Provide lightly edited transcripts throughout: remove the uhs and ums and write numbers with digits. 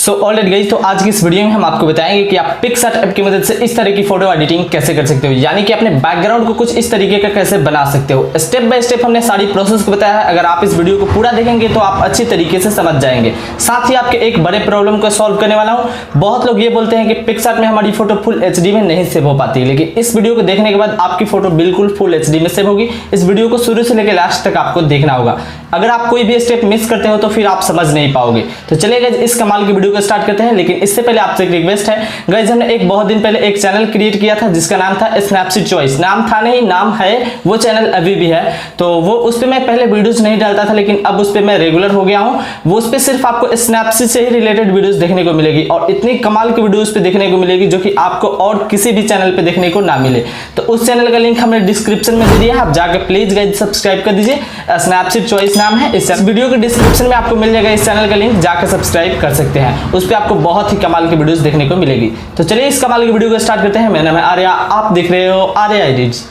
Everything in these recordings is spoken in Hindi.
सो ऑलराइट गाइस, तो आज की इस वीडियो में हम आपको बताएंगे कि आप पिक्सार्ट ऐप की मदद से इस तरह की फोटो एडिटिंग कैसे कर सकते हो, यानी कि अपने बैकग्राउंड को कुछ इस तरीके का कैसे बना सकते हो। स्टेप बाय स्टेप हमने सारी प्रोसेस को बताया है। अगर आप इस वीडियो को पूरा देखेंगे तो आप अच्छी तरीके से समझ जाएंगे। साथ ही आपके एक बड़े प्रॉब्लम को सॉल्व करने वाला हूं। बहुत लोग ये बोलते हैं कि पिक्सार्ट में हमारी फोटो फुल एचडी में नहीं सेव हो पाती, लेकिन इस वीडियो को देखने के बाद आपकी फोटो बिल्कुल फुल एचडी में सेव होगी। इस वीडियो को शुरू से लेकर लास्ट तक आपको देखना होगा। अगर आप कोई भी स्टेप मिस करते हो तो फिर आप समझ नहीं पाओगे। तो चलिए गाइस, इस कमाल की वीडियो को स्टार्ट करते हैं। लेकिन इससे पहले आपसे एक रिक्वेस्ट है गाइस, हमने एक बहुत दिन पहले एक चैनल क्रिएट किया था जिसका नाम था स्नैपसीड चॉइस। नाम था नहीं, नाम है, वो चैनल अभी भी है। तो वो उस पे मैं पहले वीडियोस नहीं डालता था, लेकिन अब उस पे मैं रेगुलर हो गया हूं। वो उस पे सिर्फ आपको स्नैपसीड से ही रिलेटेड वीडियोस देखने को मिलेगी और इतनी कमाल की वीडियोस पे देखने को मिलेगी जो कि आपको और किसी भी चैनल पे देखने को ना मिले। तो उस चैनल का लिंक हमने डिस्क्रिप्शन में दे दिया है, आप जाकर प्लीज गाइस सब्सक्राइब कर दीजिए। स्नैपसीड चॉइस नाम है। इस वीडियो के डिस्क्रिप्शन में आपको मिल जाएगा इस चैनल का लिंक, जाकर सब्सक्राइब कर सकते हैं। उस पे आपको बहुत ही कमाल की वीडियोस देखने को मिलेगी। तो चलिए इस कमाल की वीडियो को स्टार्ट करते हैं। मेरा नाम है आर्या, आप देख रहे हो आर्या एडिट्स।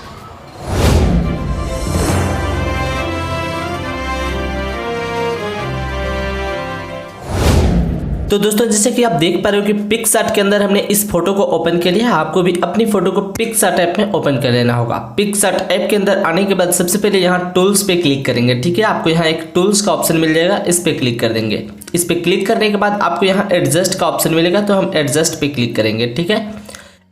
तो दोस्तों, जैसे कि आप देख पा रहे हो कि पिक्सार्ट के अंदर हमने इस फोटो को ओपन कर लिया है। आपको भी अपनी फोटो को पिक्सार्ट ऐप में ओपन कर लेना होगा। पिक्सार्ट ऐप के अंदर आने के बाद सबसे पहले यहाँ टूल्स पे क्लिक करेंगे। ठीक है, आपको यहाँ एक टूल्स का ऑप्शन मिल जाएगा, इस पे क्लिक कर देंगे। इस पे क्लिक करने के बाद आपको यहाँ एडजस्ट का ऑप्शन मिलेगा, तो हम एडजस्ट पे क्लिक करेंगे। ठीक है,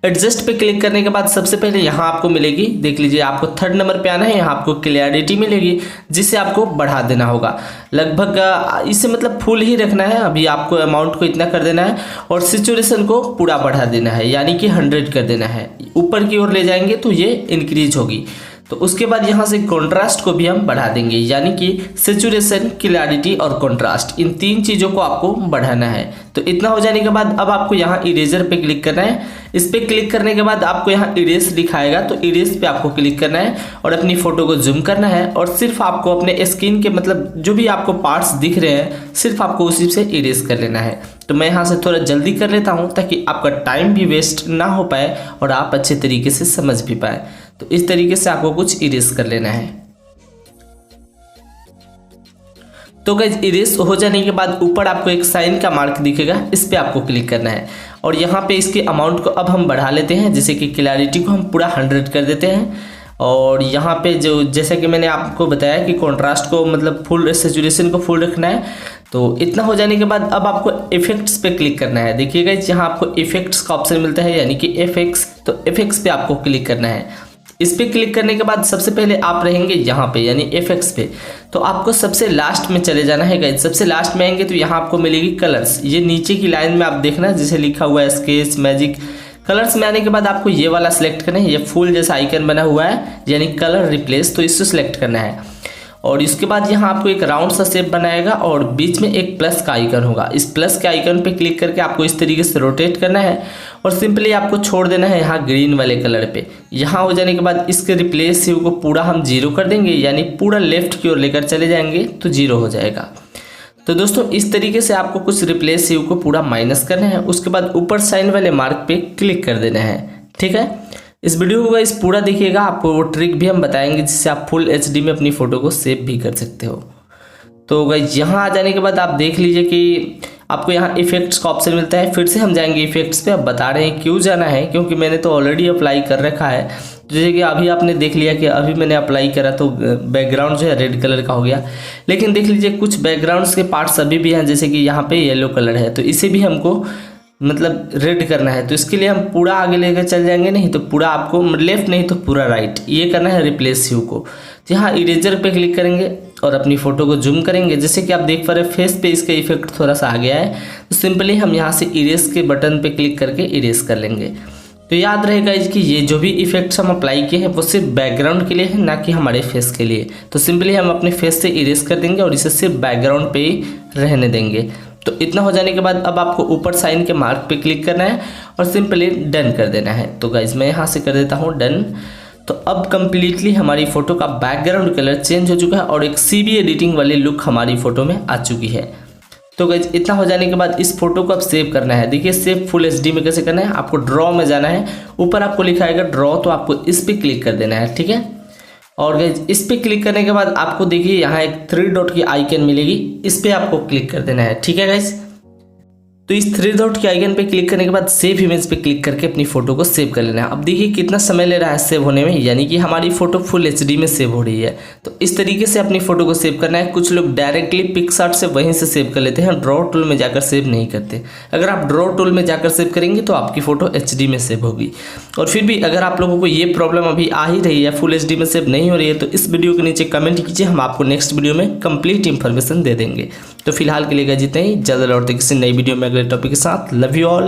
एडजस्ट पे क्लिक करने के बाद सबसे पहले यहाँ आपको मिलेगी, देख लीजिए, आपको थर्ड नंबर पे आना है। यहाँ आपको क्लियरिटी मिलेगी, जिसे आपको बढ़ा देना होगा। लगभग इसे मतलब फुल ही रखना है। अभी आपको अमाउंट को इतना कर देना है और सिचुएशन को पूरा बढ़ा देना है, यानी कि 100 कर देना है। ऊपर की ओर ले जाएंगे तो ये इंक्रीज होगी। तो उसके बाद यहाँ से कॉन्ट्रास्ट को भी हम बढ़ा देंगे, यानी कि सैचुरेशन, क्लैरिटी और कॉन्ट्रास्ट, इन तीन चीज़ों को आपको बढ़ाना है। तो इतना हो जाने के बाद अब आपको यहाँ इरेजर पे क्लिक करना है। इस पे क्लिक करने के बाद आपको यहाँ इरेज दिखाएगा, तो इरेज पे आपको क्लिक करना है और अपनी फोटो को जूम करना है और सिर्फ आपको अपने स्किन के मतलब जो भी आपको पार्ट्स दिख रहे हैं सिर्फ आपको उसी से इरेज कर लेना है। तो मैं यहाँ से थोड़ा जल्दी कर लेता हूँ ताकि आपका टाइम भी वेस्ट ना हो पाए और आप अच्छे तरीके से समझ भी पाए। तो इस तरीके से आपको कुछ इरेज कर लेना है। तो गाइस, इरेज हो जाने के बाद ऊपर आपको एक साइन का मार्क दिखेगा, इस पे आपको क्लिक करना है और यहाँ पे इसके अमाउंट को अब हम बढ़ा लेते हैं। जैसे कि क्लैरिटी को हम पूरा 100 कर देते हैं और यहाँ पे जो जैसे कि मैंने आपको बताया कि कॉन्ट्रास्ट को मतलब फुल, सैचुरेशन को फुल रखना है। तो इतना हो जाने के बाद अब आपको इफेक्ट्स पे क्लिक करना है। देखिएगा यहाँ आपको इफेक्ट्स का ऑप्शन मिलता है, यानी कि एफएक्स। तो एफएक्स पे आपको क्लिक करना है। इस पे क्लिक करने के बाद सबसे पहले आप रहेंगे यहाँ पे, यानी एफएक्स पे। तो आपको सबसे लास्ट में चले जाना है गाइस। सबसे लास्ट में आएंगे तो यहाँ आपको मिलेगी कलर्स। ये नीचे की लाइन में आप देखना जिसे लिखा हुआ है स्केच मैजिक। कलर्स में आने के बाद आपको ये वाला सिलेक्ट करना है। ये फूल जैसा आइकन बना हुआ है, यानी कलर रिप्लेस, तो इसको सिलेक्ट करना है। और इसके बाद यहाँ आपको एक राउंड सा शेप बनाएगा और बीच में एक प्लस का आइकन होगा। इस प्लस के आइकन पे क्लिक करके आपको इस तरीके से रोटेट करना है और सिंपली आपको छोड़ देना है यहाँ ग्रीन वाले कलर पे। यहाँ हो जाने के बाद इसके रिप्लेस ह्यू को पूरा हम 0 कर देंगे, यानी पूरा लेफ्ट की ओर लेकर चले जाएंगे तो 0 हो जाएगा। तो दोस्तों, इस तरीके से आपको कुछ रिप्लेस ह्यू को पूरा माइनस करना है। उसके बाद ऊपर साइन वाले मार्क पे क्लिक कर देना है। ठीक है, इस वीडियो को इस पूरा देखिएगा, आपको वो ट्रिक भी हम बताएंगे जिससे आप फुल एचडी में अपनी फोटो को सेव भी कर सकते हो। तो गाइस, यहाँ आ जाने के बाद आप देख लीजिए कि आपको यहाँ इफेक्ट्स का ऑप्शन मिलता है। फिर से हम जाएंगे इफेक्ट्स पे। अब बता रहे हैं क्यों जाना है, क्योंकि मैंने तो ऑलरेडी अप्लाई कर रखा है। जैसे कि अभी आपने देख लिया कि अभी मैंने अप्लाई करा तो बैकग्राउंड जो है रेड कलर का हो गया, लेकिन देख लीजिए कुछ बैकग्राउंड्स के पार्ट्स अभी भी हैं, जैसे कि यहाँ पे येलो कलर है, तो इसे भी हमको मतलब रेड करना है। तो इसके लिए हम पूरा आगे लेकर चल जाएंगे, नहीं तो पूरा आपको लेफ्ट, नहीं तो पूरा राइट, ये करना है रिप्लेस ह्यू को। तो यहाँ इरेजर पे क्लिक करेंगे और अपनी फोटो को जूम करेंगे। जैसे कि आप देख पा रहे हैं फेस पे इसका इफेक्ट थोड़ा सा आ गया है, तो सिंपली हम यहाँ से इरेज के बटन पे क्लिक करके इरेज कर लेंगे। तो याद रहेगा कि ये जो भी इफेक्ट्स हम अप्लाई किए हैं वो सिर्फ बैकग्राउंड के लिए है, ना कि हमारे फेस के लिए। तो सिंपली हम अपने फेस से इरेज कर देंगे और इसे सिर्फ बैकग्राउंड पे ही रहने देंगे। तो इतना हो जाने के बाद अब आपको ऊपर साइन के मार्क पे क्लिक करना है और सिंपली डन कर देना है। तो गाइज, मैं यहाँ से कर देता हूँ डन। तो अब कम्प्लीटली हमारी फोटो का बैकग्राउंड कलर चेंज हो चुका है और एक सीबी एडिटिंग वाली लुक हमारी फोटो में आ चुकी है। तो गाइज, इतना हो जाने के बाद इस फोटो को अब सेव करना है। देखिए, सेव फुल एचडी में कैसे करना है, आपको ड्रॉ में जाना है। ऊपर आपको लिखा आएगा ड्रॉ, तो आपको इस पर क्लिक कर देना है। ठीक है, और गाइज इस पे क्लिक करने के बाद आपको देखिए यहाँ एक 3 डॉट की आइकन मिलेगी, इस पे आपको क्लिक कर देना है। ठीक है गाइज, तो इस थ्री डॉट के आइकन पे क्लिक करने के बाद सेव इमेज पे क्लिक करके अपनी फोटो को सेव कर लेना है। अब देखिए कितना समय ले रहा है सेव होने में, यानी कि हमारी फोटो फुल एचडी में सेव हो रही है। तो इस तरीके से अपनी फोटो को सेव करना है। कुछ लोग डायरेक्टली पिक्सार्ट से वहीं से सेव कर लेते हैं, ड्रॉ टूल में जाकर सेव नहीं करते। अगर आप ड्रॉ टूल में जाकर सेव करेंगे तो आपकी फोटो एचडी में सेव होगी। और फिर भी अगर आप लोगों को ये प्रॉब्लम अभी आ ही रही है, फुल एचडी में सेव नहीं हो रही है, तो इस वीडियो के नीचे कमेंट कीजिए, हम आपको नेक्स्ट वीडियो में कंप्लीट इन्फॉर्मेशन दे देंगे। तो फिलहाल के लिए जितने ही, ज़्यादा लौटते किसी नई वीडियो में अगले टॉपिक के साथ। Love you all.